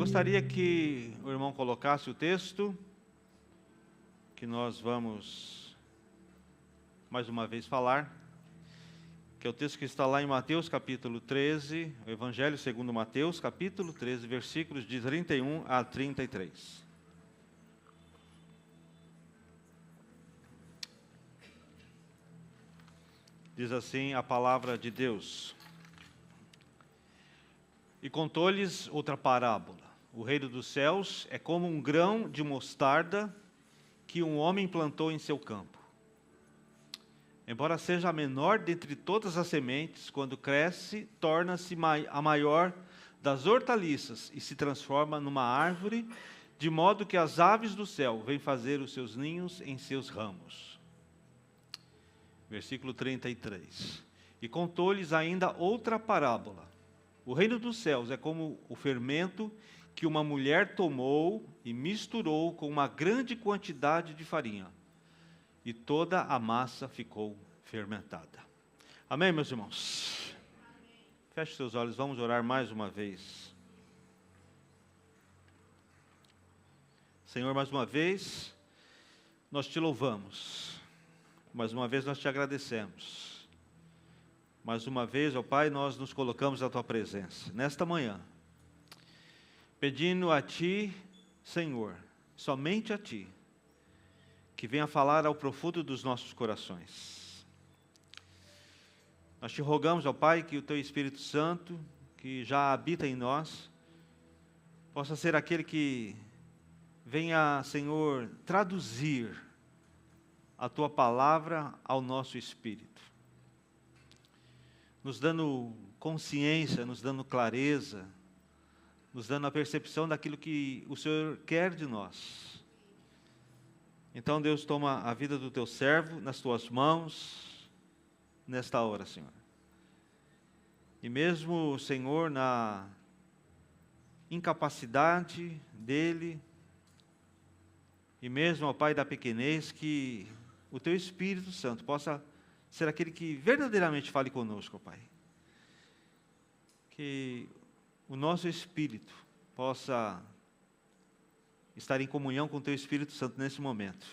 gostaria que o irmão colocasse o texto, que nós vamos mais uma vez falar, que é o texto que está lá em Mateus capítulo 13, o Evangelho segundo Mateus, capítulo 13, versículos de 31 a 33. Diz assim a palavra de Deus: E contou-lhes outra parábola. O reino dos céus é como um grão de mostarda que um homem plantou em seu campo. Embora seja a menor dentre todas as sementes, quando cresce, torna-se a maior das hortaliças e se transforma numa árvore, de modo que as aves do céu vêm fazer os seus ninhos em seus ramos. Versículo 33. E contou-lhes ainda outra parábola. O reino dos céus é como o fermento que uma mulher tomou e misturou com uma grande quantidade de farinha, e toda a massa ficou fermentada. Amém, meus irmãos? Amém. Feche seus olhos, vamos orar mais uma vez. Senhor, mais uma vez, nós te louvamos. Mais uma vez nós te agradecemos. Mais uma vez, ó Pai, nós nos colocamos à Tua presença, nesta manhã, pedindo a Ti, Senhor, somente a Ti, que venha falar ao profundo dos nossos corações. Nós te rogamos, ó Pai, que o Teu Espírito Santo, que já habita em nós, possa ser aquele que venha, Senhor, traduzir a Tua palavra ao nosso espírito, nos dando consciência, nos dando clareza, nos dando a percepção daquilo que o Senhor quer de nós. Então, Deus, toma a vida do Teu servo nas Tuas mãos, nesta hora, Senhor. E mesmo, Senhor, na incapacidade dele, e mesmo, ó Pai, da pequenez, que o Teu Espírito Santo possa ser aquele que verdadeiramente fale conosco, ó Pai. Que o nosso espírito possa estar em comunhão com o Teu Espírito Santo nesse momento,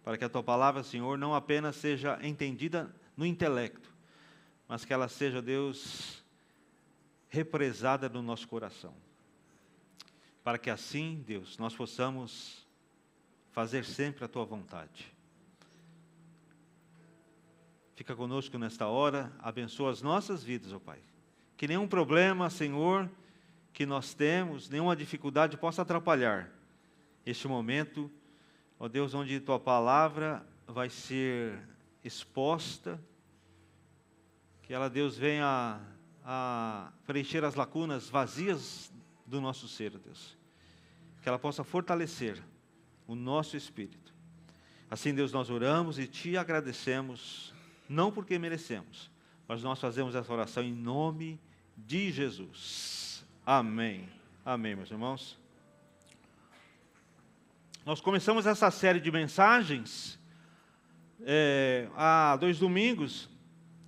para que a Tua palavra, Senhor, não apenas seja entendida no intelecto, mas que ela seja, Deus, represada no nosso coração, para que assim, Deus, nós possamos fazer sempre a Tua vontade. Fica conosco nesta hora, abençoa as nossas vidas, ó Pai. Que nenhum problema, Senhor, que nós temos, nenhuma dificuldade possa atrapalhar este momento, ó Deus, onde Tua palavra vai ser exposta, que ela, Deus, venha a preencher as lacunas vazias do nosso ser, Deus. Que ela possa fortalecer o nosso espírito. Assim, Deus, nós oramos e Te agradecemos, não porque merecemos, mas nós fazemos essa oração em nome de Jesus. Amém. Amém, meus irmãos. Nós começamos essa série de mensagens há 2 domingos,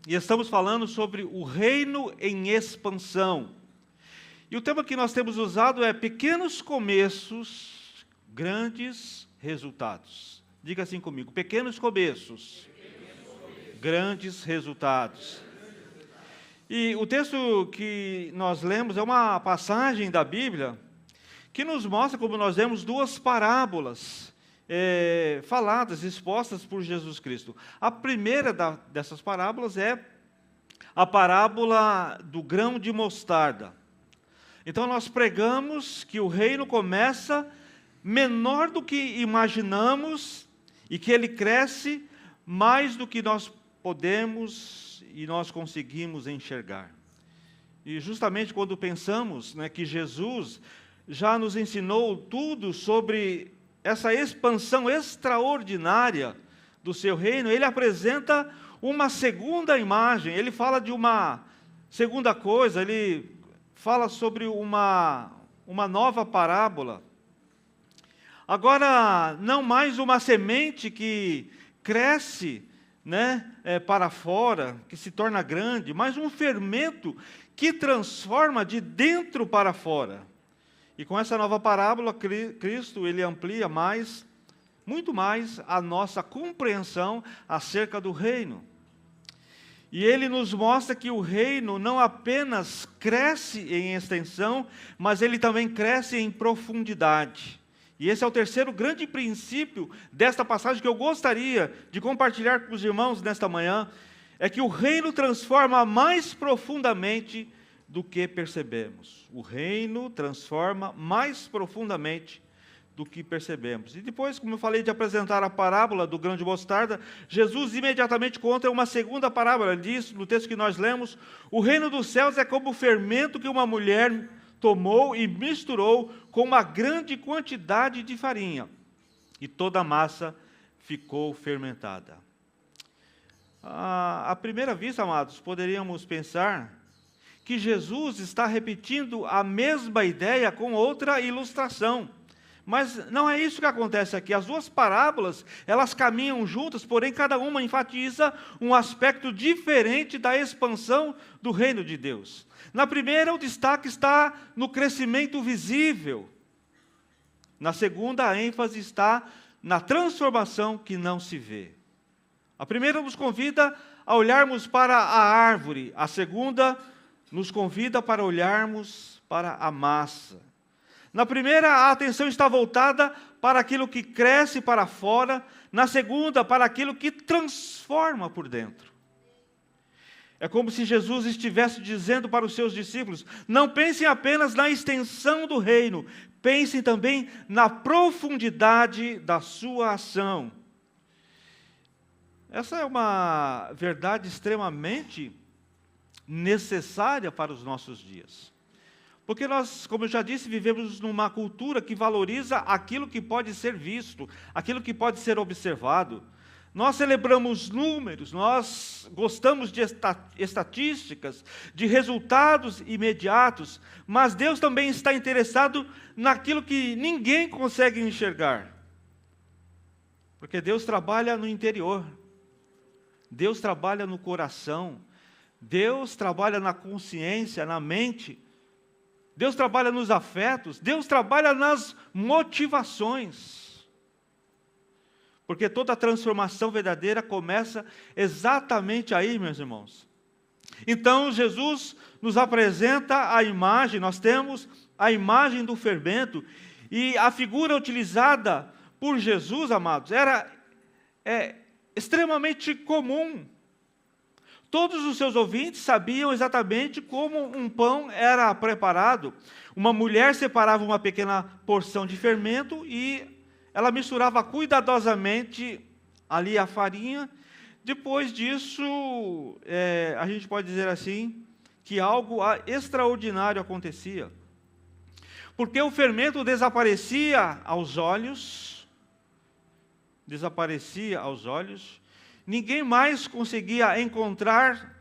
e estamos falando sobre o reino em expansão. E o tema que nós temos usado é pequenos começos, grandes resultados. Diga assim comigo: pequenos começos, grandes resultados. E o texto que nós lemos é uma passagem da Bíblia que nos mostra como nós vemos 2 parábolas faladas, expostas por Jesus Cristo. A primeira dessas parábolas é a parábola do grão de mostarda. Então nós pregamos que o reino começa menor do que imaginamos e que ele cresce mais do que nós podemos e nós conseguimos enxergar. E justamente quando pensamos, né, que Jesus já nos ensinou tudo sobre essa expansão extraordinária do seu reino, ele apresenta uma segunda imagem, ele fala de uma segunda coisa, ele fala sobre uma nova parábola. Agora, não mais uma semente que cresce, né, para fora, que se torna grande, mas um fermento que transforma de dentro para fora. E com essa nova parábola, Cristo, ele amplia mais, muito mais, a nossa compreensão acerca do reino. E ele nos mostra que o reino não apenas cresce em extensão, mas ele também cresce em profundidade. E esse é o terceiro grande princípio desta passagem que eu gostaria de compartilhar com os irmãos nesta manhã, é que o reino transforma mais profundamente do que percebemos. O reino transforma mais profundamente do que percebemos. E depois, como eu falei de apresentar a parábola do grão de mostarda, Jesus imediatamente conta uma segunda parábola. Ele diz, no texto que nós lemos, o reino dos céus é como o fermento que uma mulher tomou e misturou com uma grande quantidade de farinha, e toda a massa ficou fermentada. À primeira vista, amados, poderíamos pensar que Jesus está repetindo a mesma ideia com outra ilustração. Mas não é isso que acontece aqui. As duas parábolas, elas caminham juntas, porém cada uma enfatiza um aspecto diferente da expansão do reino de Deus. Na primeira, o destaque está no crescimento visível. Na segunda, a ênfase está na transformação que não se vê. A primeira nos convida a olharmos para a árvore. A segunda nos convida para olharmos para a massa. Na primeira, a atenção está voltada para aquilo que cresce para fora. Na segunda, para aquilo que transforma por dentro. É como se Jesus estivesse dizendo para os seus discípulos, não pensem apenas na extensão do reino, pensem também na profundidade da sua ação. Essa é uma verdade extremamente necessária para os nossos dias. Porque nós, como eu já disse, vivemos numa cultura que valoriza aquilo que pode ser visto, aquilo que pode ser observado. Nós celebramos números, nós gostamos de estatísticas, de resultados imediatos, mas Deus também está interessado naquilo que ninguém consegue enxergar. Porque Deus trabalha no interior, Deus trabalha no coração, Deus trabalha na consciência, na mente, Deus trabalha nos afetos, Deus trabalha nas motivações. Porque toda transformação verdadeira começa exatamente aí, meus irmãos. Então, Jesus nos apresenta a imagem, nós temos a imagem do fermento, e a figura utilizada por Jesus, amados, era extremamente comum. Todos os seus ouvintes sabiam exatamente como um pão era preparado. Uma mulher separava uma pequena porção de fermento e ela misturava cuidadosamente ali a farinha. Depois disso, a gente pode dizer assim, que algo extraordinário acontecia. Porque o fermento desaparecia aos olhos, ninguém mais conseguia encontrar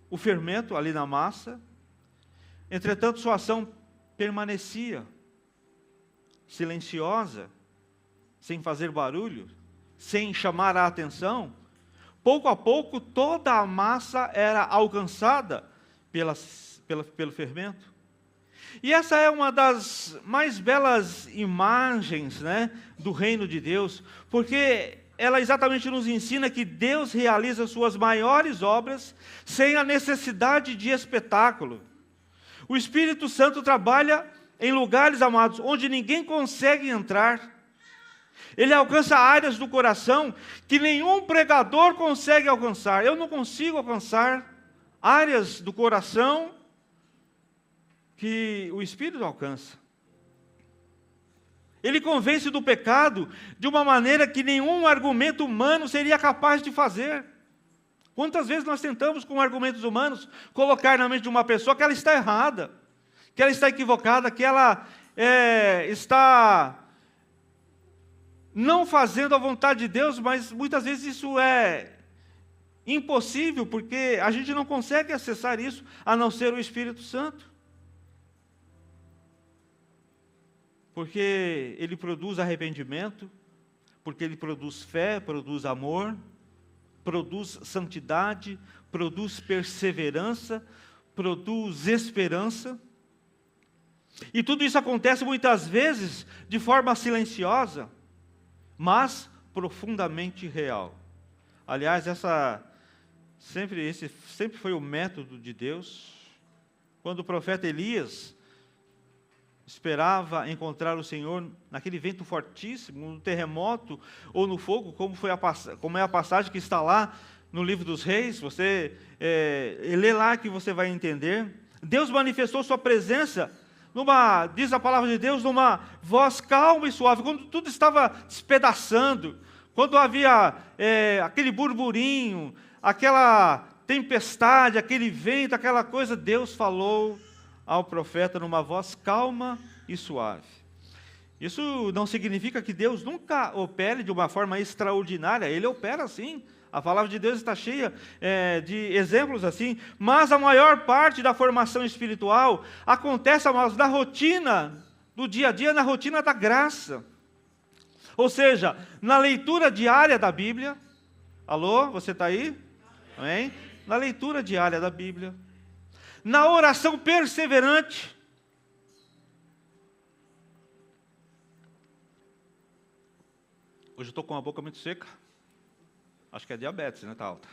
o fermento ali na massa. Entretanto, sua ação permanecia silenciosa, sem fazer barulho, sem chamar a atenção. Pouco a pouco, toda a massa era alcançada pelo fermento. E essa é uma das mais belas imagens, do reino de Deus, porque ela exatamente nos ensina que Deus realiza suas maiores obras sem a necessidade de espetáculo. O Espírito Santo trabalha em lugares, amados, onde ninguém consegue entrar. Ele alcança áreas do coração que nenhum pregador consegue alcançar. Eu não consigo alcançar áreas do coração que o Espírito alcança. Ele convence do pecado de uma maneira que nenhum argumento humano seria capaz de fazer. Quantas vezes nós tentamos, com argumentos humanos, colocar na mente de uma pessoa que ela está errada, que ela está equivocada, que ela está não fazendo a vontade de Deus, mas muitas vezes isso é impossível, porque a gente não consegue acessar isso, a não ser o Espírito Santo. Porque ele produz arrependimento, porque ele produz fé, produz amor, produz santidade, produz perseverança, produz esperança. E tudo isso acontece muitas vezes de forma silenciosa, mas profundamente real. Aliás, esse sempre foi o método de Deus. Quando o profeta Elias esperava encontrar o Senhor naquele vento fortíssimo, no terremoto ou no fogo, como é a passagem que está lá no livro dos Reis, você lê lá que você vai entender. Deus manifestou sua presença, diz a palavra de Deus, numa voz calma e suave, quando tudo estava despedaçando, quando havia aquele burburinho, aquela tempestade, aquele vento, aquela coisa, Deus falou ao profeta numa voz calma e suave. Isso não significa que Deus nunca opere de uma forma extraordinária, Ele opera sim. A palavra de Deus está cheia de exemplos assim, mas a maior parte da formação espiritual acontece na rotina do dia a dia, na rotina da graça. Ou seja, na leitura diária da Bíblia. Alô, você está aí? Amém? Na leitura diária da Bíblia. Na oração perseverante. Hoje eu estou com a boca muito seca. Acho que é diabetes, né? Está alta.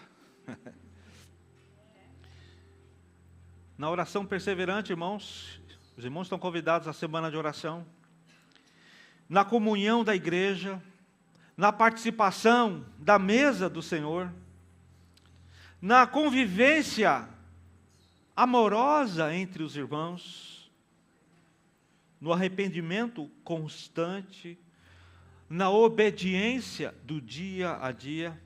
Na oração perseverante, irmãos, os irmãos estão convidados à semana de oração. Na comunhão da igreja, na participação da mesa do Senhor, na convivência amorosa entre os irmãos, no arrependimento constante, na obediência do dia a dia.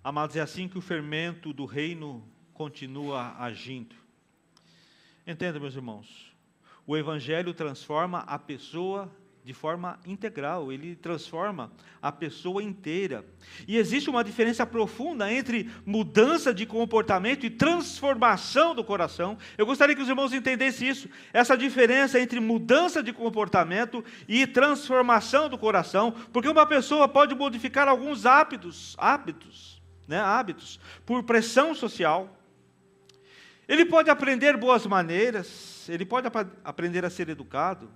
Amados, é assim que o fermento do reino continua agindo. Entenda, meus irmãos, o Evangelho transforma a pessoa de forma integral, ele transforma a pessoa inteira. E existe uma diferença profunda entre mudança de comportamento e transformação do coração. Eu gostaria que os irmãos entendessem isso, essa diferença entre mudança de comportamento e transformação do coração, porque uma pessoa pode modificar alguns hábitos, por pressão social. Ele pode aprender boas maneiras, ele pode aprender a ser educado,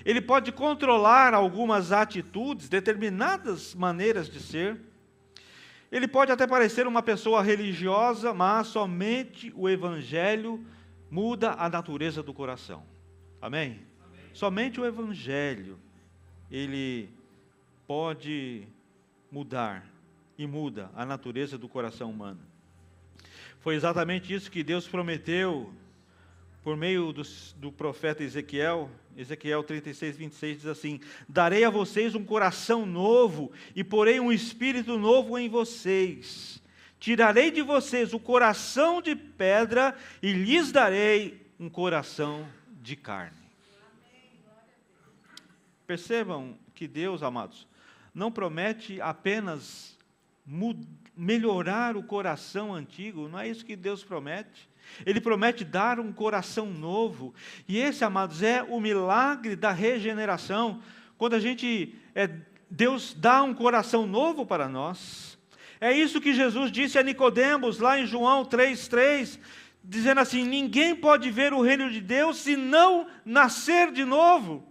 ele pode controlar algumas atitudes, determinadas maneiras de ser. Ele pode até parecer uma pessoa religiosa, mas somente o Evangelho muda a natureza do coração. Amém? Amém. Somente o Evangelho, ele pode mudar e muda a natureza do coração humano. Foi exatamente isso que Deus prometeu por meio do profeta Ezequiel. Ezequiel 36, 26 diz assim: darei a vocês um coração novo e porei um espírito novo em vocês. Tirarei de vocês o coração de pedra e lhes darei um coração de carne. Percebam que Deus, amados, não promete apenas melhorar o coração antigo, não é isso que Deus promete. Ele promete dar um coração novo. E esse, amados, é o milagre da regeneração. Quando Deus dá um coração novo para nós. É isso que Jesus disse a Nicodemos, lá em João 3,3, dizendo assim: ninguém pode ver o reino de Deus se não nascer de novo.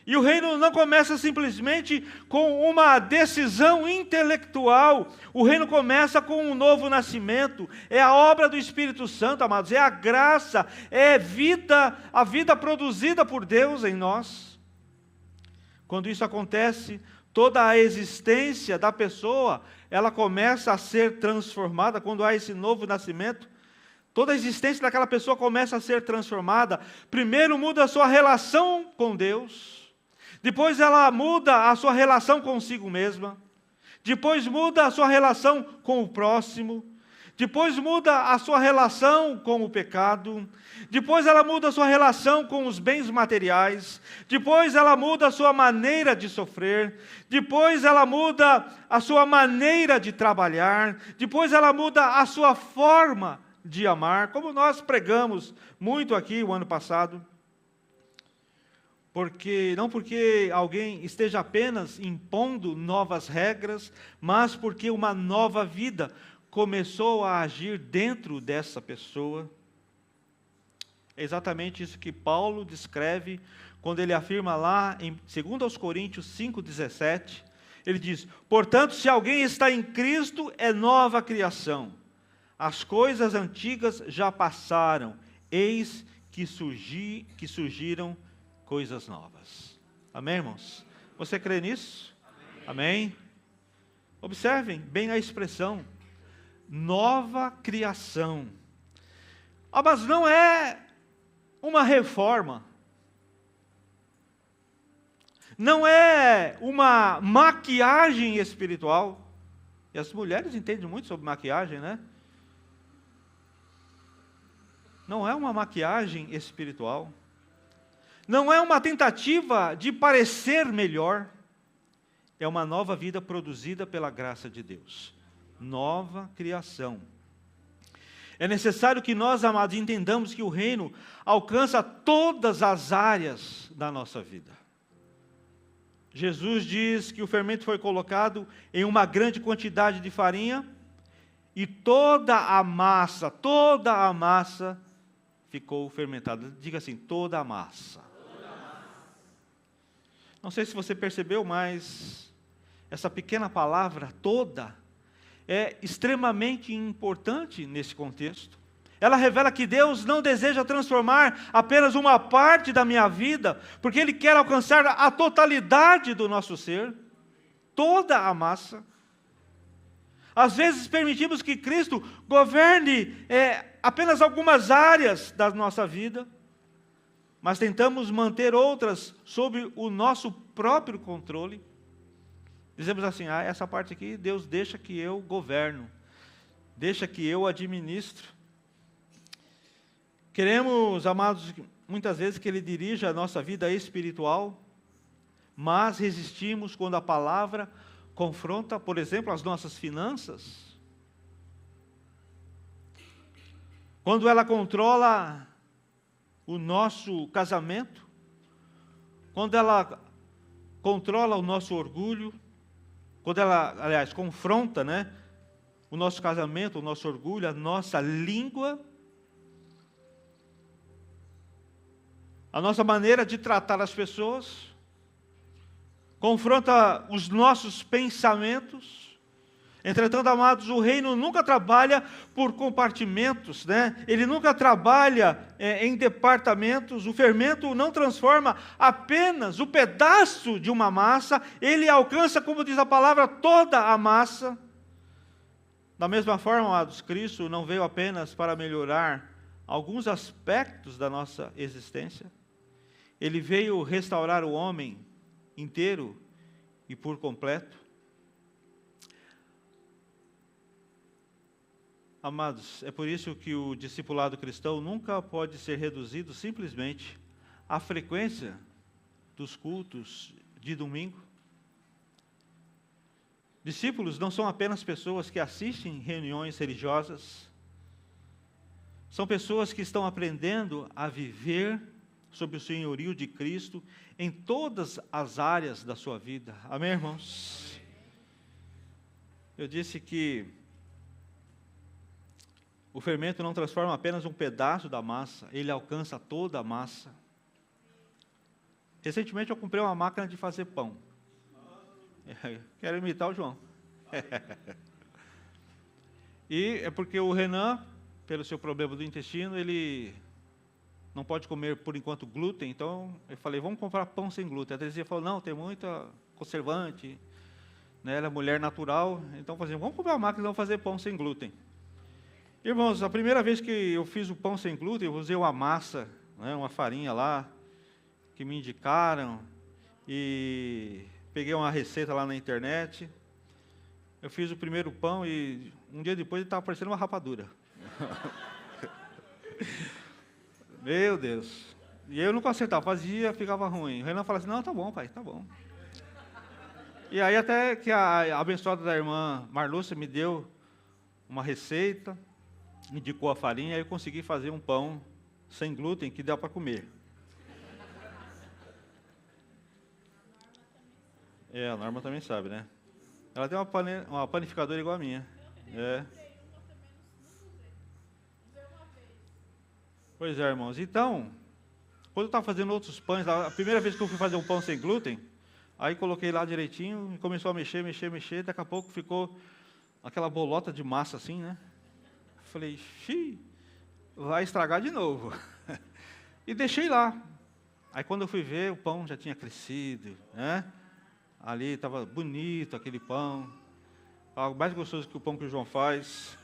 E o reino não começa simplesmente com uma decisão intelectual. O reino começa com um novo nascimento. É a obra do Espírito Santo, amados. É a graça, é a vida produzida por Deus em nós. Quando isso acontece, toda a existência da pessoa, ela começa a ser transformada. Quando há esse novo nascimento, toda a existência daquela pessoa começa a ser transformada. Primeiro muda a sua relação com Deus. Depois ela muda a sua relação consigo mesma. Depois muda a sua relação com o próximo. Depois muda a sua relação com o pecado. Depois ela muda a sua relação com os bens materiais. Depois ela muda a sua maneira de sofrer. Depois ela muda a sua maneira de trabalhar. Depois ela muda a sua forma de amar, como nós pregamos muito aqui o ano passado. Não porque alguém esteja apenas impondo novas regras, mas porque uma nova vida começou a agir dentro dessa pessoa. É exatamente isso que Paulo descreve quando ele afirma lá em 2 Coríntios 5,17. Ele diz: portanto, se alguém está em Cristo, é nova criação. As coisas antigas já passaram, eis que surgiram coisas novas. Amém, irmãos? Você crê nisso? Amém? Observem bem a expressão, nova criação. Mas não é uma reforma. Não é uma maquiagem espiritual. E as mulheres entendem muito sobre maquiagem, né? Não é uma maquiagem espiritual. Não é uma tentativa de parecer melhor. É uma nova vida produzida pela graça de Deus. Nova criação. É necessário que nós, amados, entendamos que o reino alcança todas as áreas da nossa vida. Jesus diz que o fermento foi colocado em uma grande quantidade de farinha e toda a massa ficou fermentada. Diga assim, toda a massa. Não sei se você percebeu, mas essa pequena palavra, toda, é extremamente importante nesse contexto. Ela revela que Deus não deseja transformar apenas uma parte da minha vida, porque Ele quer alcançar a totalidade do nosso ser, toda a massa. Às vezes permitimos que Cristo governe apenas algumas áreas da nossa vida, mas tentamos manter outras sob o nosso próprio controle. Dizemos assim, essa parte aqui Deus deixa que eu governo, deixa que eu administro. Queremos, amados, muitas vezes que Ele dirija a nossa vida espiritual, mas resistimos quando a palavra confronta, por exemplo, as nossas finanças. Quando ela controla o nosso casamento, quando ela controla o nosso orgulho, quando ela, aliás, confronta, né, o nosso casamento, o nosso orgulho, a nossa língua, a nossa maneira de tratar as pessoas, confronta os nossos pensamentos. Entretanto, amados, o reino nunca trabalha por compartimentos, né? Ele nunca trabalha em departamentos. O fermento não transforma apenas o pedaço de uma massa, ele alcança, como diz a palavra, toda a massa. Da mesma forma, amados, Cristo não veio apenas para melhorar alguns aspectos da nossa existência. Ele veio restaurar o homem inteiro e por completo. Amados, é por isso que o discipulado cristão nunca pode ser reduzido simplesmente à frequência dos cultos de domingo. Discípulos não são apenas pessoas que assistem reuniões religiosas, são pessoas que estão aprendendo a viver sob o senhorio de Cristo em todas as áreas da sua vida. Amém, irmãos? Eu disse que o fermento não transforma apenas um pedaço da massa, ele alcança toda a massa. Recentemente eu comprei uma máquina de fazer pão. Quero imitar o João. E é porque o Renan, pelo seu problema do intestino, ele não pode comer, por enquanto, glúten. Então, eu falei, vamos comprar pão sem glúten. A Terezinha falou, não, tem muita conservante. Né? Ela é mulher natural. Então, vamos comprar uma máquina e vamos fazer pão sem glúten. Irmãos, a primeira vez que eu fiz o pão sem glúten, eu usei uma massa, né, uma farinha lá, que me indicaram, e peguei uma receita lá na internet. Eu fiz o primeiro pão e um dia depois ele estava parecendo uma rapadura. Meu Deus. E eu não acertava, fazia, ficava ruim. O Renan falava assim, não, tá bom, pai, tá bom. E aí até que a abençoada da irmã Marlúcia me deu uma receita, indicou a farinha, aí eu consegui fazer um pão sem glúten que dá para comer. A Norma também sabe, né? Ela tem uma panificadora igual a minha. Pois é, irmãos. Então, quando eu estava fazendo outros pães, a primeira vez que eu fui fazer um pão sem glúten, aí coloquei lá direitinho e começou a mexer, daqui a pouco ficou aquela bolota de massa assim, né? Falei, vai estragar de novo. E deixei lá. Aí quando eu fui ver, o pão já tinha crescido, né? Ali estava bonito aquele pão, algo mais gostoso que o pão que o João faz.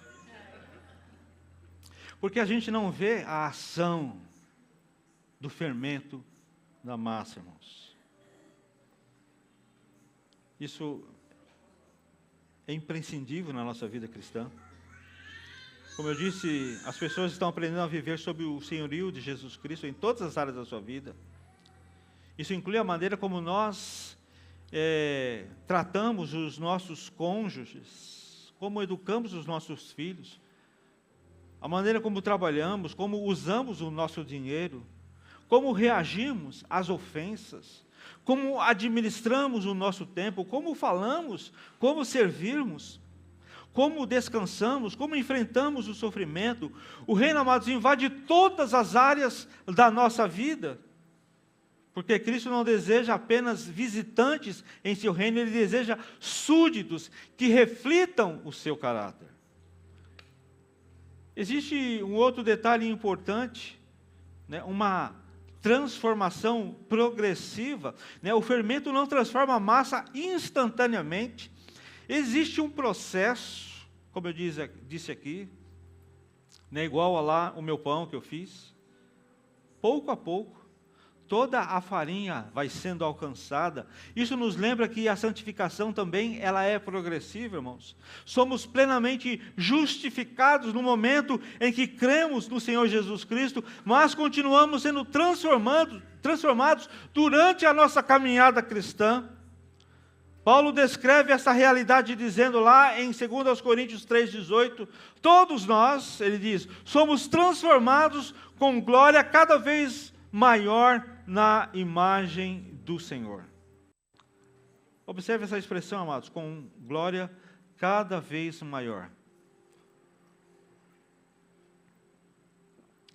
Porque a gente não vê a ação do fermento da massa, irmãos. Isso é imprescindível na nossa vida cristã. Como eu disse, as pessoas estão aprendendo a viver sob o senhorio de Jesus Cristo em todas as áreas da sua vida. Isso inclui a maneira como nós tratamos os nossos cônjuges, como educamos os nossos filhos, a maneira como trabalhamos, como usamos o nosso dinheiro, como reagimos às ofensas, como administramos o nosso tempo, como falamos, como servirmos, como descansamos, como enfrentamos o sofrimento. O reino, amados, invade todas as áreas da nossa vida, porque Cristo não deseja apenas visitantes em seu reino, Ele deseja súditos que reflitam o seu caráter. Existe um outro detalhe importante, né, uma transformação progressiva, né? O fermento não transforma a massa instantaneamente. Existe um processo, como eu disse aqui, né, igual a lá o meu pão que eu fiz. Pouco a pouco, toda a farinha vai sendo alcançada. Isso nos lembra que a santificação também ela é progressiva, irmãos. Somos plenamente justificados no momento em que cremos no Senhor Jesus Cristo, mas continuamos sendo transformados durante a nossa caminhada cristã. Paulo descreve essa realidade dizendo lá em 2 Coríntios 3,18, todos nós, ele diz, somos transformados com glória cada vez maior na imagem do Senhor. Observe essa expressão, amados, com glória cada vez maior.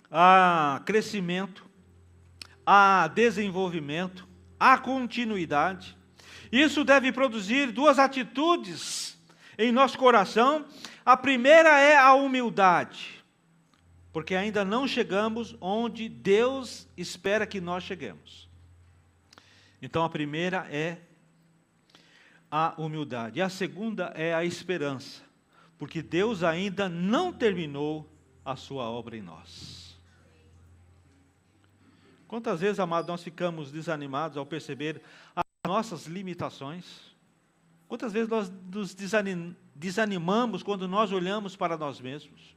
Há crescimento, há desenvolvimento, há continuidade. Isso deve produzir duas atitudes em nosso coração. A primeira é a humildade, porque ainda não chegamos onde Deus espera que nós cheguemos. Então a primeira é a humildade. E a segunda é a esperança, porque Deus ainda não terminou a sua obra em nós. Quantas vezes, amados, nós ficamos desanimados ao perceber as nossas limitações? Quantas vezes nós nos desanimamos quando nós olhamos para nós mesmos?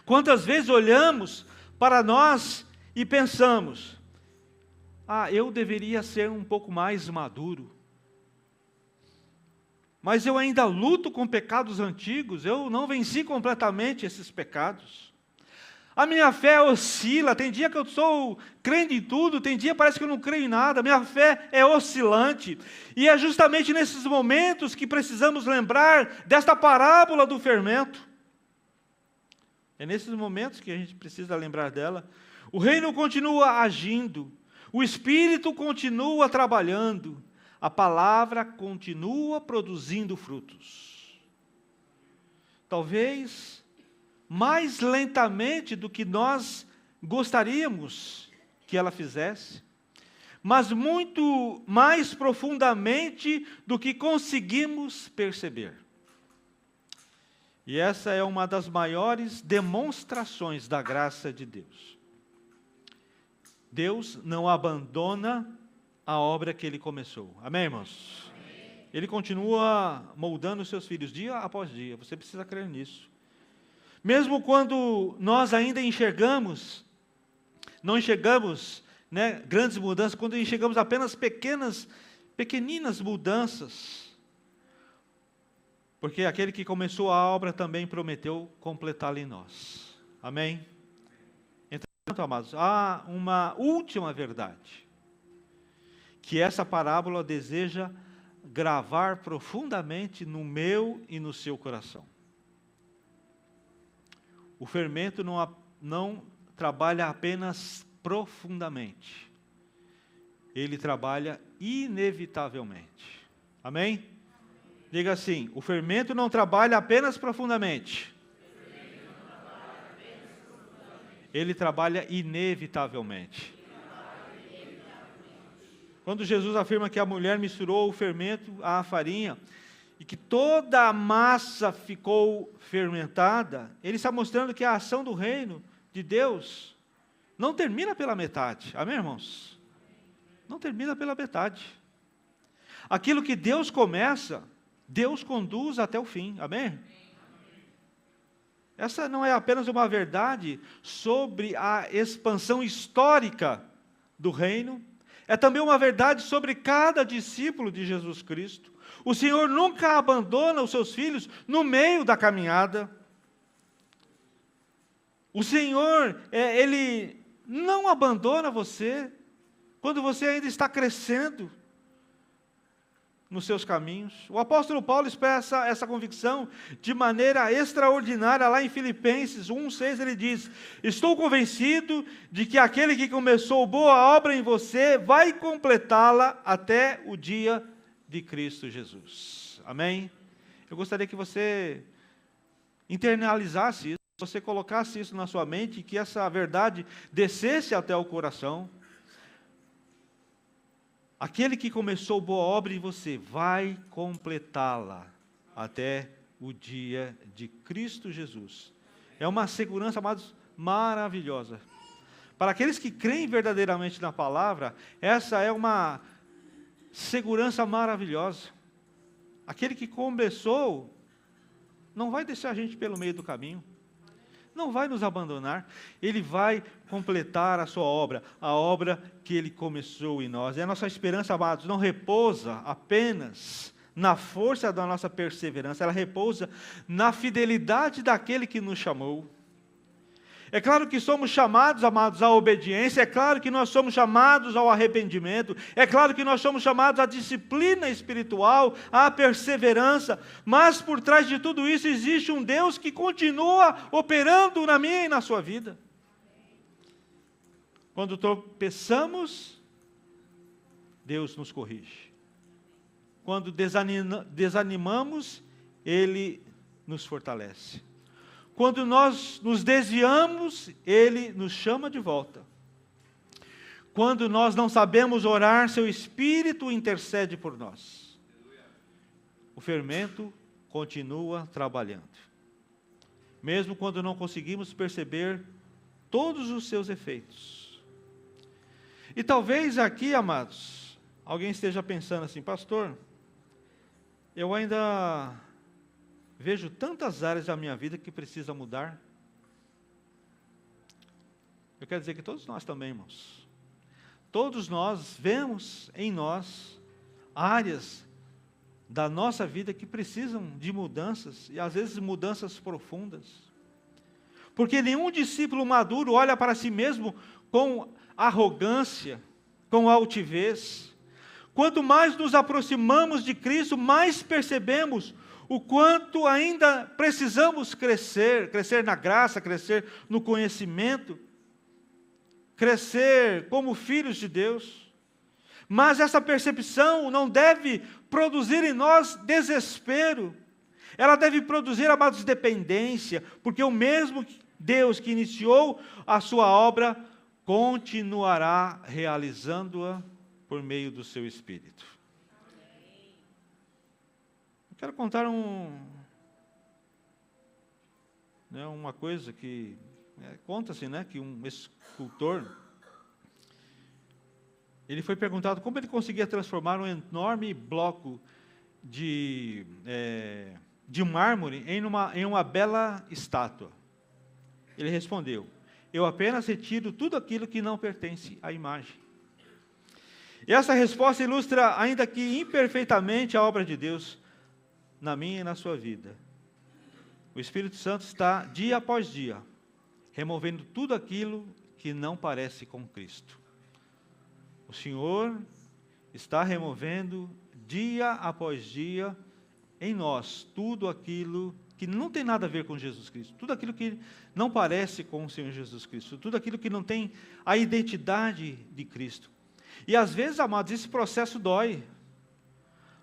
Quantas vezes olhamos para nós e pensamos, eu deveria ser um pouco mais maduro, mas eu ainda luto com pecados antigos, eu não venci completamente esses pecados. A minha fé oscila, tem dia que eu sou crente em tudo, tem dia que parece que eu não creio em nada, minha fé é oscilante. E é justamente nesses momentos que precisamos lembrar desta parábola do fermento. É nesses momentos que a gente precisa lembrar dela. O reino continua agindo, o Espírito continua trabalhando, a palavra continua produzindo frutos. Talvez mais lentamente do que nós gostaríamos que ela fizesse, mas muito mais profundamente do que conseguimos perceber. E essa é uma das maiores demonstrações da graça de Deus. Deus não abandona a obra que Ele começou. Amém, irmãos? Amém. Ele continua moldando os seus filhos dia após dia. Você precisa crer nisso. Mesmo quando nós ainda não enxergamos, né, grandes mudanças, quando enxergamos apenas pequeninas mudanças, porque aquele que começou a obra também prometeu completá-la em nós. Amém? Entretanto, amados, há uma última verdade, que essa parábola deseja gravar profundamente no meu e no seu coração. O fermento não trabalha apenas profundamente. Ele trabalha inevitavelmente. Amém? Diga assim: o fermento não trabalha apenas profundamente. Ele trabalha inevitavelmente. Quando Jesus afirma que a mulher misturou o fermento à farinha e que toda a massa ficou fermentada, ele está mostrando que a ação do reino de Deus não termina pela metade. Amém, irmãos? Não termina pela metade. Aquilo que Deus começa, Deus conduz até o fim. Amém? Essa não é apenas uma verdade sobre a expansão histórica do reino, é também uma verdade sobre cada discípulo de Jesus Cristo. O Senhor nunca abandona os seus filhos no meio da caminhada. O Senhor, Ele não abandona você quando você ainda está crescendo nos seus caminhos. O apóstolo Paulo expressa essa convicção de maneira extraordinária lá em Filipenses 1:6, ele diz: estou convencido de que aquele que começou boa obra em você vai completá-la até o dia de Cristo Jesus. Amém? Eu gostaria que você internalizasse isso, você colocasse isso na sua mente, que essa verdade descesse até o coração. Aquele que começou boa obra em você vai completá-la até o dia de Cristo Jesus. É uma segurança, amados, maravilhosa. Para aqueles que creem verdadeiramente na palavra, essa é uma segurança maravilhosa. Aquele que começou não vai deixar a gente pelo meio do caminho. Não vai nos abandonar, Ele vai completar a sua obra, a obra que Ele começou em nós. E a nossa esperança, amados, não repousa apenas na força da nossa perseverança, ela repousa na fidelidade daquele que nos chamou. É claro que somos chamados, amados, à obediência, é claro que nós somos chamados ao arrependimento, é claro que nós somos chamados à disciplina espiritual, à perseverança, mas por trás de tudo isso existe um Deus que continua operando na minha e na sua vida. Quando tropeçamos, Deus nos corrige. Quando desanimamos, Ele nos fortalece. Quando nós nos desviamos, Ele nos chama de volta. Quando nós não sabemos orar, Seu Espírito intercede por nós. O fermento continua trabalhando. Mesmo quando não conseguimos perceber todos os seus efeitos. E talvez aqui, amados, alguém esteja pensando assim: pastor, eu ainda vejo tantas áreas da minha vida que precisam mudar. Eu quero dizer que todos nós também, irmãos. Todos nós vemos em nós áreas da nossa vida que precisam de mudanças, e às vezes mudanças profundas. Porque nenhum discípulo maduro olha para si mesmo com arrogância, com altivez. Quanto mais nos aproximamos de Cristo, mais percebemos o quanto ainda precisamos crescer na graça, crescer no conhecimento, crescer como filhos de Deus. Mas essa percepção não deve produzir em nós desespero. Ela deve produzir, amados, dependência, porque o mesmo Deus que iniciou a sua obra continuará realizando-a por meio do seu Espírito. Quero contar uma coisa que conta-se, que um escultor, ele foi perguntado como ele conseguia transformar um enorme bloco de mármore em uma bela estátua. Ele respondeu: eu apenas retiro tudo aquilo que não pertence à imagem. E essa resposta ilustra, ainda que imperfeitamente, a obra de Deus na minha e na sua vida. O Espírito Santo está, dia após dia, removendo tudo aquilo que não parece com Cristo. O Senhor está removendo, dia após dia, em nós, tudo aquilo que não tem nada a ver com Jesus Cristo, tudo aquilo que não parece com o Senhor Jesus Cristo, tudo aquilo que não tem a identidade de Cristo. E às vezes, amados, esse processo dói,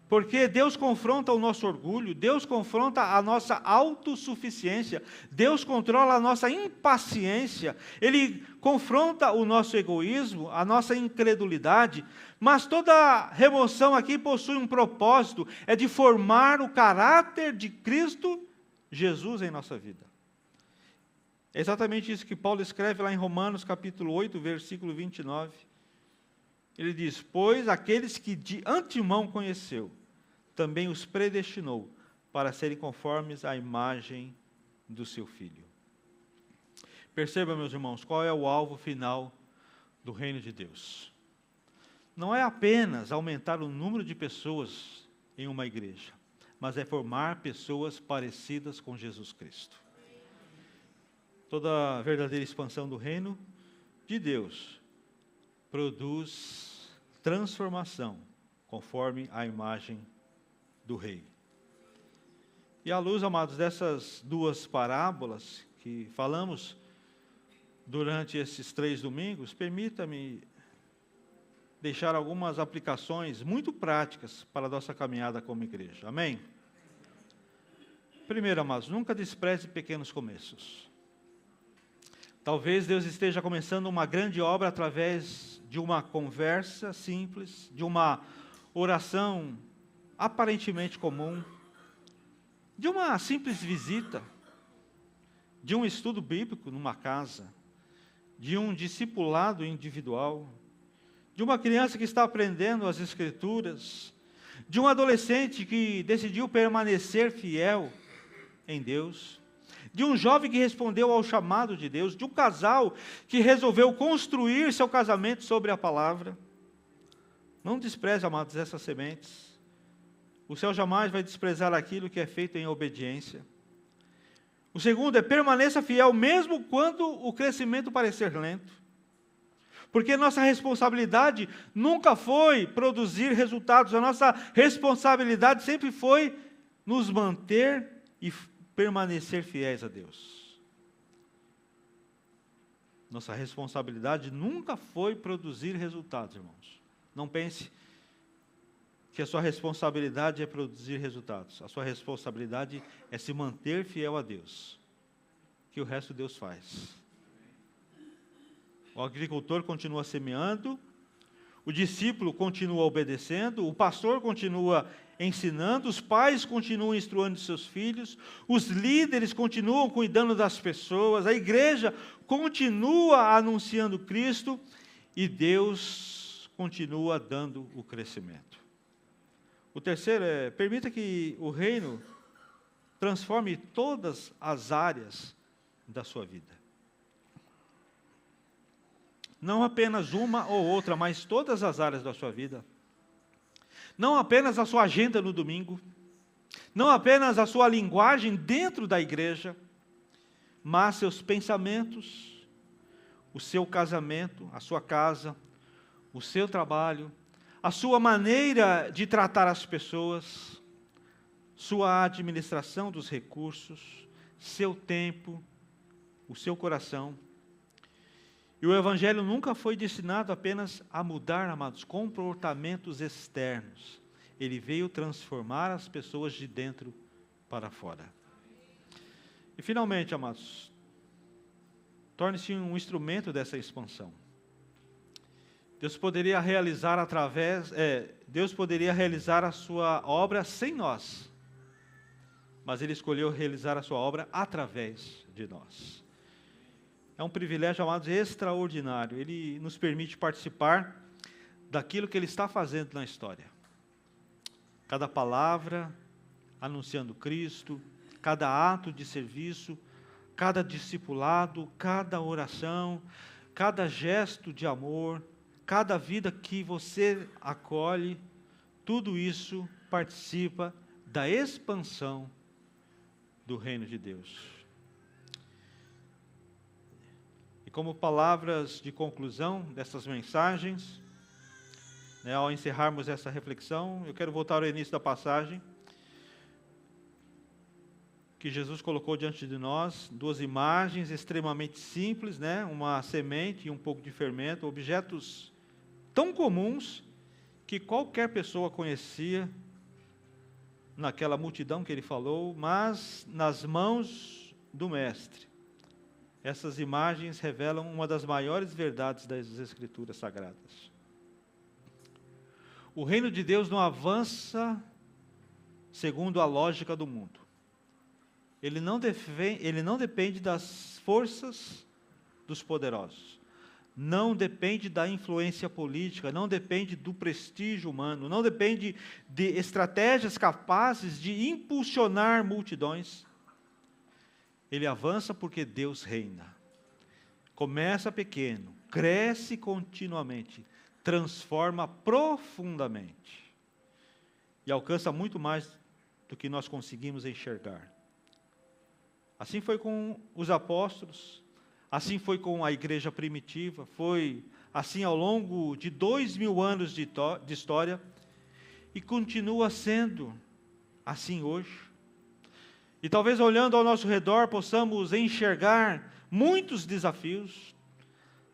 porque Deus confronta o nosso orgulho, Deus confronta a nossa autossuficiência, Deus controla a nossa impaciência, Ele confronta o nosso egoísmo, a nossa incredulidade, mas toda remoção aqui possui um propósito, é de formar o caráter de Cristo Jesus em nossa vida. É exatamente isso que Paulo escreve lá em Romanos capítulo 8, versículo 29. Ele diz, pois aqueles que de antemão conheceu, também os predestinou para serem conformes à imagem do seu Filho. Perceba, meus irmãos, qual é o alvo final do reino de Deus. Não é apenas aumentar o número de pessoas em uma igreja, mas é formar pessoas parecidas com Jesus Cristo. Toda verdadeira expansão do reino de Deus produz transformação conforme a imagem do Rei. E à luz, amados, dessas duas parábolas que falamos durante esses 3 domingos, permita-me deixar algumas aplicações muito práticas para a nossa caminhada como igreja. Amém? Primeiro, amados, nunca despreze pequenos começos. Talvez Deus esteja começando uma grande obra através de uma conversa simples, de uma oração aparentemente comum, de uma simples visita, de um estudo bíblico numa casa, de um discipulado individual, de uma criança que está aprendendo as Escrituras, de um adolescente que decidiu permanecer fiel em Deus, de um jovem que respondeu ao chamado de Deus, de um casal que resolveu construir seu casamento sobre a palavra. Não despreze, amados, essas sementes. O céu jamais vai desprezar aquilo que é feito em obediência. O segundo é permaneça fiel, mesmo quando o crescimento parecer lento. Porque nossa responsabilidade nunca foi produzir resultados, a nossa responsabilidade sempre foi nos manter e permanecer fiéis a Deus. Nossa responsabilidade nunca foi produzir resultados, irmãos. Não pense que a sua responsabilidade é produzir resultados. A sua responsabilidade é se manter fiel a Deus, que o resto Deus faz. O agricultor continua semeando, o discípulo continua obedecendo, o pastor continua ensinando, os pais continuam instruindo seus filhos, os líderes continuam cuidando das pessoas, a igreja continua anunciando Cristo e Deus continua dando o crescimento. O terceiro é, permita que o reino transforme todas as áreas da sua vida. Não apenas uma ou outra, mas todas as áreas da sua vida. Não apenas a sua agenda no domingo, não apenas a sua linguagem dentro da igreja, mas seus pensamentos, o seu casamento, a sua casa, o seu trabalho, a sua maneira de tratar as pessoas, sua administração dos recursos, seu tempo, o seu coração. E o Evangelho nunca foi destinado apenas a mudar, amados, comportamentos externos. Ele veio transformar as pessoas de dentro para fora. E finalmente, amados, torne-se um instrumento dessa expansão. Deus poderia realizar Deus poderia realizar a sua obra sem nós, mas Ele escolheu realizar a sua obra através de nós. É um privilégio, amados, extraordinário. Ele nos permite participar daquilo que Ele está fazendo na história. Cada palavra anunciando Cristo, cada ato de serviço, cada discipulado, cada oração, cada gesto de amor, cada vida que você acolhe, tudo isso participa da expansão do reino de Deus. E como palavras de conclusão dessas mensagens, ao encerrarmos essa reflexão, eu quero voltar ao início da passagem, que Jesus colocou diante de nós, duas imagens extremamente simples, né? Uma semente e um pouco de fermento, objetos tão comuns que qualquer pessoa conhecia naquela multidão que ele falou, mas nas mãos do Mestre. Essas imagens revelam uma das maiores verdades das Escrituras Sagradas. O reino de Deus não avança segundo a lógica do mundo. Ele não depende das forças dos poderosos. Não depende da influência política, não depende do prestígio humano, não depende de estratégias capazes de impulsionar multidões. Ele avança porque Deus reina. Começa pequeno, cresce continuamente, transforma profundamente e alcança muito mais do que nós conseguimos enxergar. Assim foi com os apóstolos, assim foi com a igreja primitiva, foi assim ao longo de 2000 anos de história e continua sendo assim hoje. E talvez olhando ao nosso redor possamos enxergar muitos desafios.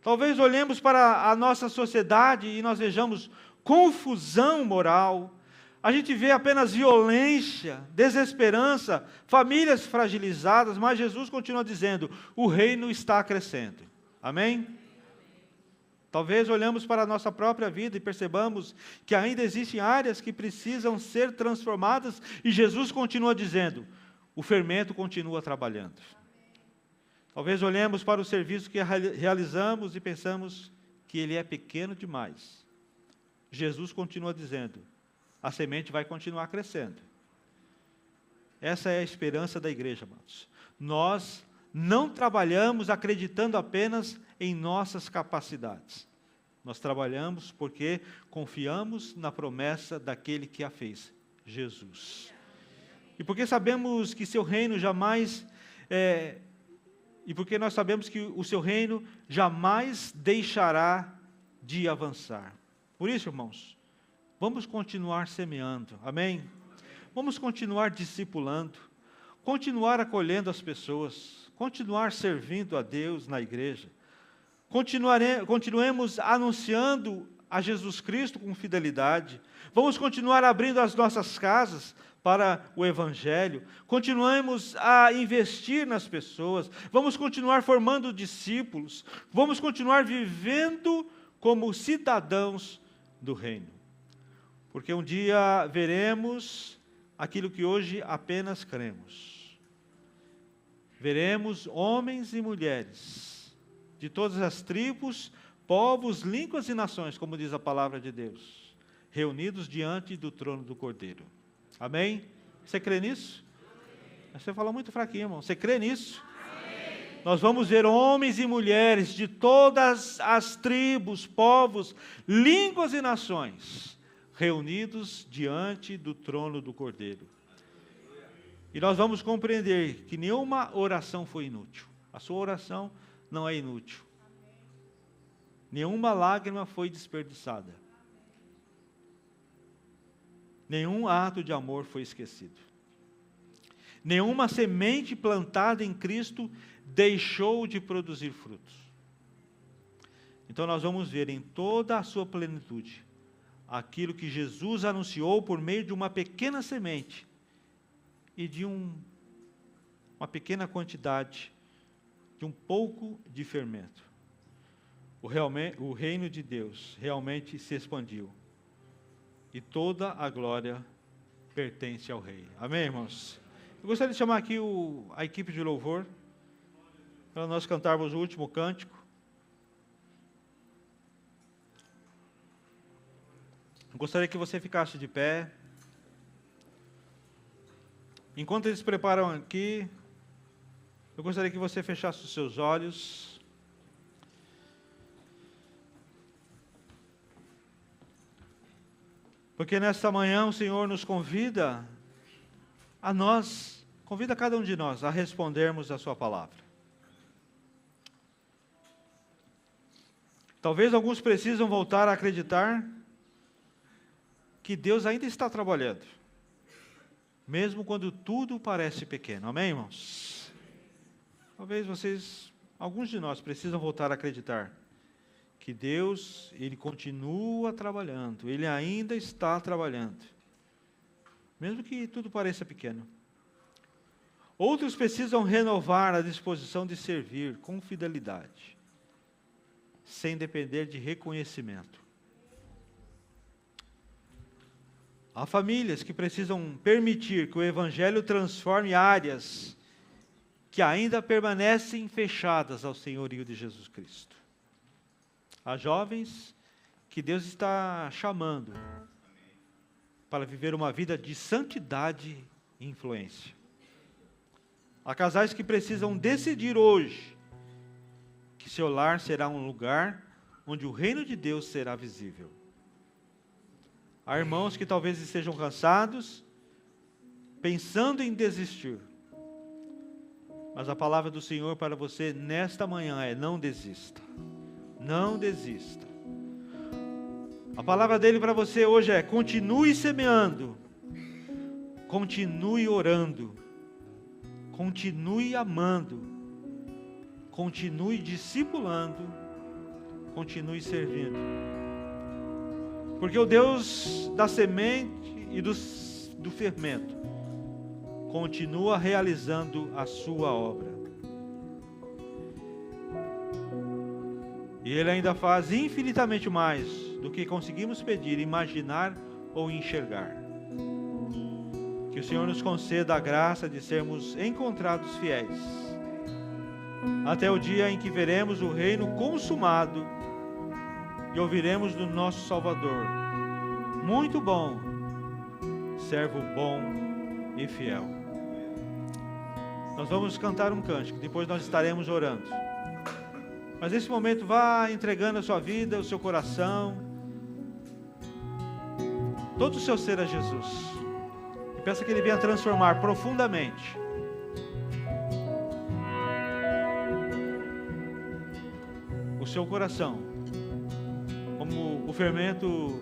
Talvez olhemos para a nossa sociedade e nós vejamos confusão moral. A gente vê apenas violência, desesperança, famílias fragilizadas, mas Jesus continua dizendo, o reino está crescendo. Amém? Talvez olhamos para a nossa própria vida e percebamos que ainda existem áreas que precisam ser transformadas e Jesus continua dizendo, o fermento continua trabalhando. Talvez olhemos para o serviço que realizamos e pensamos que ele é pequeno demais. Jesus continua dizendo, a semente vai continuar crescendo. Essa é a esperança da igreja, amados. Nós não trabalhamos acreditando apenas em nossas capacidades. Nós trabalhamos porque confiamos na promessa daquele que a fez, Jesus. E porque sabemos que seu reino jamais... E porque nós sabemos que o seu reino jamais deixará de avançar. Por isso, irmãos, vamos continuar semeando, amém? Vamos continuar discipulando, continuar acolhendo as pessoas, continuar servindo a Deus na igreja, continuemos anunciando a Jesus Cristo com fidelidade, vamos continuar abrindo as nossas casas para o Evangelho, continuemos a investir nas pessoas, vamos continuar formando discípulos, vamos continuar vivendo como cidadãos do reino. Porque um dia veremos aquilo que hoje apenas cremos. Veremos homens e mulheres de todas as tribos, povos, línguas e nações, como diz a palavra de Deus, reunidos diante do trono do Cordeiro. Amém? Você crê nisso? Você fala muito fraquinho, irmão. Você crê nisso? Amém. Nós vamos ver homens e mulheres de todas as tribos, povos, línguas e nações, reunidos diante do trono do Cordeiro. E nós vamos compreender que nenhuma oração foi inútil. A sua oração não é inútil. Nenhuma lágrima foi desperdiçada. Nenhum ato de amor foi esquecido. Nenhuma semente plantada em Cristo deixou de produzir frutos. Então nós vamos ver em toda a sua plenitude aquilo que Jesus anunciou por meio de uma pequena semente e de uma pequena quantidade, de um pouco de fermento. O reino de Deus realmente se expandiu. E toda a glória pertence ao Rei. Amém, irmãos? Eu gostaria de chamar aqui a equipe de louvor, para nós cantarmos o último cântico. Eu gostaria que você ficasse de pé. Enquanto eles preparam aqui, eu gostaria que você fechasse os seus olhos. Porque nesta manhã o Senhor nos convida convida cada um de nós a respondermos a sua palavra. Talvez alguns precisam voltar a acreditar que Deus ainda está trabalhando, mesmo quando tudo parece pequeno. Amém, irmãos? Talvez alguns de nós precisam voltar a acreditar que Deus, Ele continua trabalhando, Ele ainda está trabalhando, mesmo que tudo pareça pequeno. Outros precisam renovar a disposição de servir com fidelidade, sem depender de reconhecimento. Há famílias que precisam permitir que o Evangelho transforme áreas que ainda permanecem fechadas ao senhorio de Jesus Cristo. Há jovens que Deus está chamando para viver uma vida de santidade e influência. Há casais que precisam decidir hoje que seu lar será um lugar onde o reino de Deus será visível. Há irmãos que talvez estejam cansados, pensando em desistir. Mas a palavra do Senhor para você nesta manhã é: não desista. Não desista. A palavra dele para você hoje é: continue semeando, continue orando, continue amando, continue discipulando, continue servindo. Porque o Deus da semente e do fermento continua realizando a sua obra. E Ele ainda faz infinitamente mais do que conseguimos pedir, imaginar ou enxergar. Que o Senhor nos conceda a graça de sermos encontrados fiéis, até o dia em que veremos o reino consumado e ouviremos do nosso Salvador: muito bom, servo bom e fiel. Nós vamos cantar um cântico, depois nós estaremos orando. Mas nesse momento, vá entregando a sua vida, o seu coração, todo o seu ser a Jesus. E peça que Ele venha transformar profundamente o seu coração, como o fermento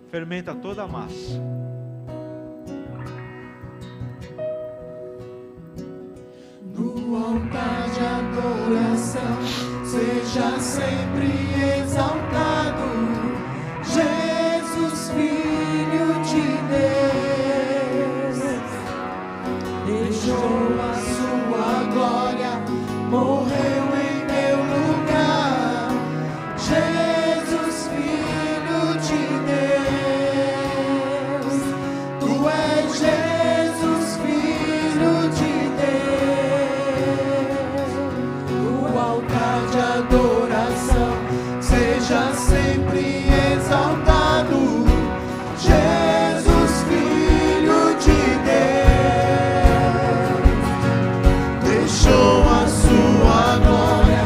fermenta toda a massa. No altar de adoração, seja sempre exaltado, Jesus, Filho de Deus. Deixou a sua glória, morreu em meu lugar. Jesus, Filho de Deus, Tu és Jesus, Filho de Deus. No altar de adoração, seja sempre exaltado, Jesus, Filho de Deus. Deixou a sua glória,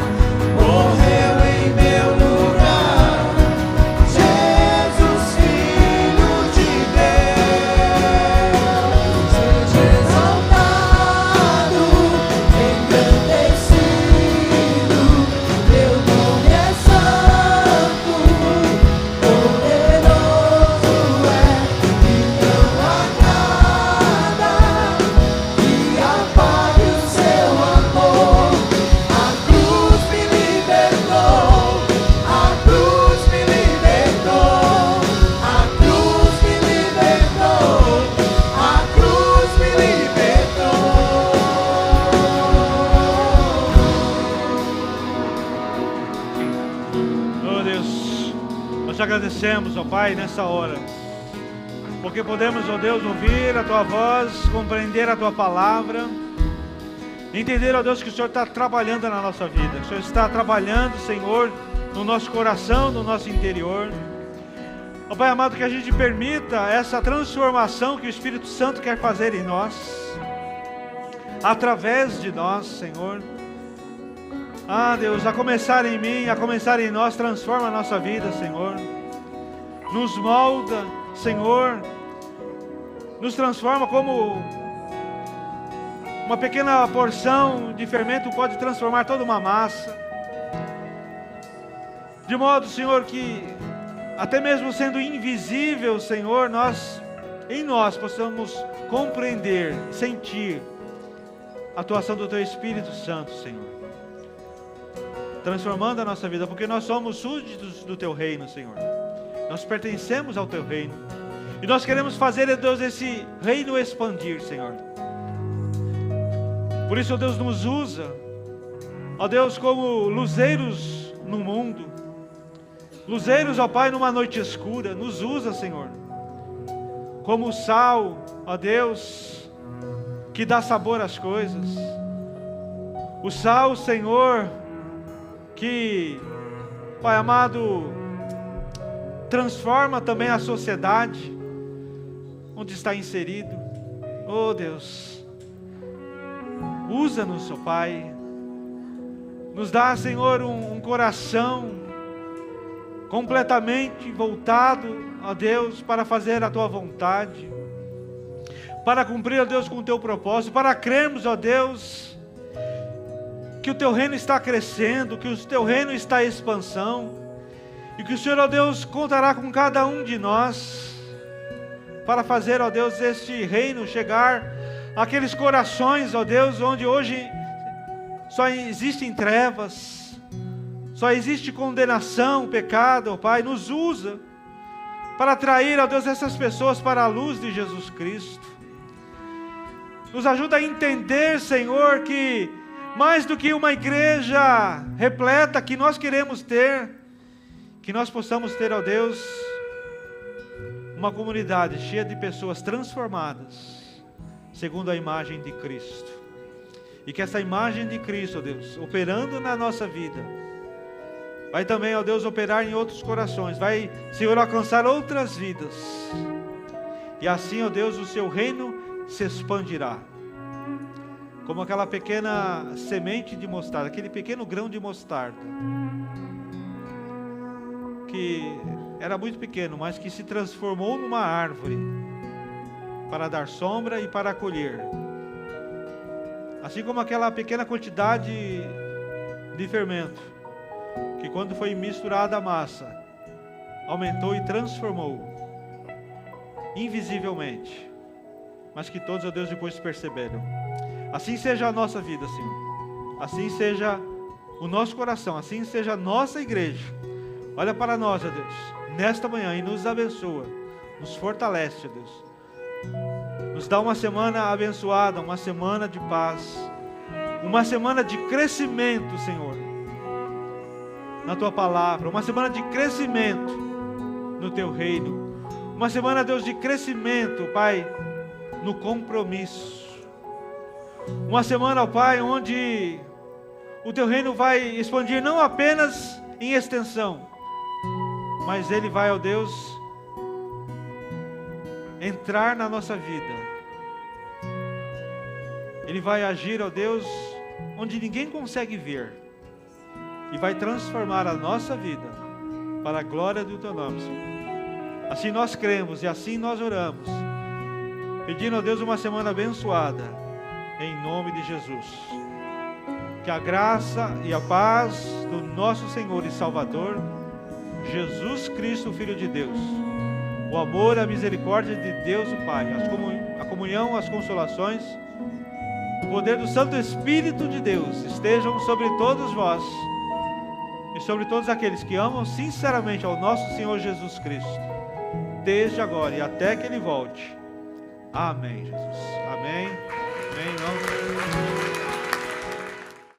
morreu em meu lugar. Jesus, Filho de Deus, seja exaltado, engrandecido. Teu nome é santo, poderoso é, e não há nada que apague o seu amor. A cruz me libertou, a cruz me libertou, a cruz me libertou, a cruz me libertou. Oh Deus, nós te agradecemos, ó Pai, nessa hora, porque podemos, ó Deus, ouvir a Tua voz, compreender a Tua palavra, entender, ó Deus, que o Senhor está trabalhando na nossa vida, que o Senhor está trabalhando, Senhor, no nosso coração, no nosso interior. Ó Pai amado, que a gente permita essa transformação que o Espírito Santo quer fazer em nós, através de nós, Senhor. Ah, Deus, a começar em mim, a começar em nós, transforma a nossa vida, Senhor. Nos molda, Senhor. Nos transforma como uma pequena porção de fermento pode transformar toda uma massa. De modo, Senhor, que até mesmo sendo invisível, Senhor, em nós possamos compreender, sentir a atuação do Teu Espírito Santo, Senhor, transformando a nossa vida, porque nós somos súditos do Teu reino, Senhor. Nós pertencemos ao Teu reino e nós queremos fazer, Deus, esse reino expandir, Senhor. Por isso, ó Deus, nos usa, ó Deus, como luzeiros no mundo, luzeiros, ó Pai, numa noite escura. Nos usa, Senhor, como o sal, ó Deus, que dá sabor às coisas. O sal, Senhor, que, Pai amado, transforma também a sociedade onde está inserido. Oh Deus, usa-nos, ó Pai. Nos dá, Senhor, um coração completamente voltado, ó Deus, para fazer a Tua vontade, para cumprir, ó Deus, com o Teu propósito, para crermos, ó Deus, que o Teu reino está crescendo, que o Teu reino está em expansão, e que o Senhor, ó Deus, contará com cada um de nós, para fazer, ó Deus, este reino chegar àqueles corações, ó Deus, onde hoje só existem trevas, só existe condenação, pecado, ó Pai. Nos usa para atrair, ó Deus, essas pessoas para a luz de Jesus Cristo. Nos ajuda a entender, Senhor, que mais do que uma igreja repleta que nós queremos ter, que nós possamos ter, ó Deus, uma comunidade cheia de pessoas transformadas segundo a imagem de Cristo. E que essa imagem de Cristo, ó Deus, operando na nossa vida, vai também, ó Deus, operar em outros corações, vai, Senhor, alcançar outras vidas. E assim, ó Deus, o Seu reino se expandirá. Como aquela pequena semente de mostarda, aquele pequeno grão de mostarda, que era muito pequeno, mas que se transformou numa árvore, para dar sombra e para acolher. Assim como aquela pequena quantidade de fermento, que quando foi misturada à massa, aumentou e transformou, invisivelmente, mas que todos, ó Deus, depois perceberam. Assim seja a nossa vida, Senhor. Assim seja o nosso coração, assim seja a nossa igreja. Olha para nós, ó Deus, nesta manhã, e nos abençoa, nos fortalece, ó Deus. Nos dá uma semana abençoada, uma semana de paz, uma semana de crescimento, Senhor, na Tua palavra, uma semana de crescimento no Teu reino, uma semana, Deus, de crescimento, Pai, no compromisso, uma semana, ó Pai, onde o Teu reino vai expandir não apenas em extensão, mas Ele vai, ó Deus, entrar na nossa vida. Ele vai agir, ó Deus, onde ninguém consegue ver, e vai transformar a nossa vida para a glória do Teu nome, Senhor. Assim nós cremos e assim nós oramos, pedindo a Deus uma semana abençoada, em nome de Jesus. Que a graça e a paz do nosso Senhor e Salvador, Jesus Cristo, Filho de Deus, o amor e a misericórdia de Deus o Pai, a comunhão, as consolações, o poder do Santo Espírito de Deus estejam sobre todos vós e sobre todos aqueles que amam sinceramente ao nosso Senhor Jesus Cristo, desde agora e até que Ele volte. Amém, Jesus. Amém. Amém.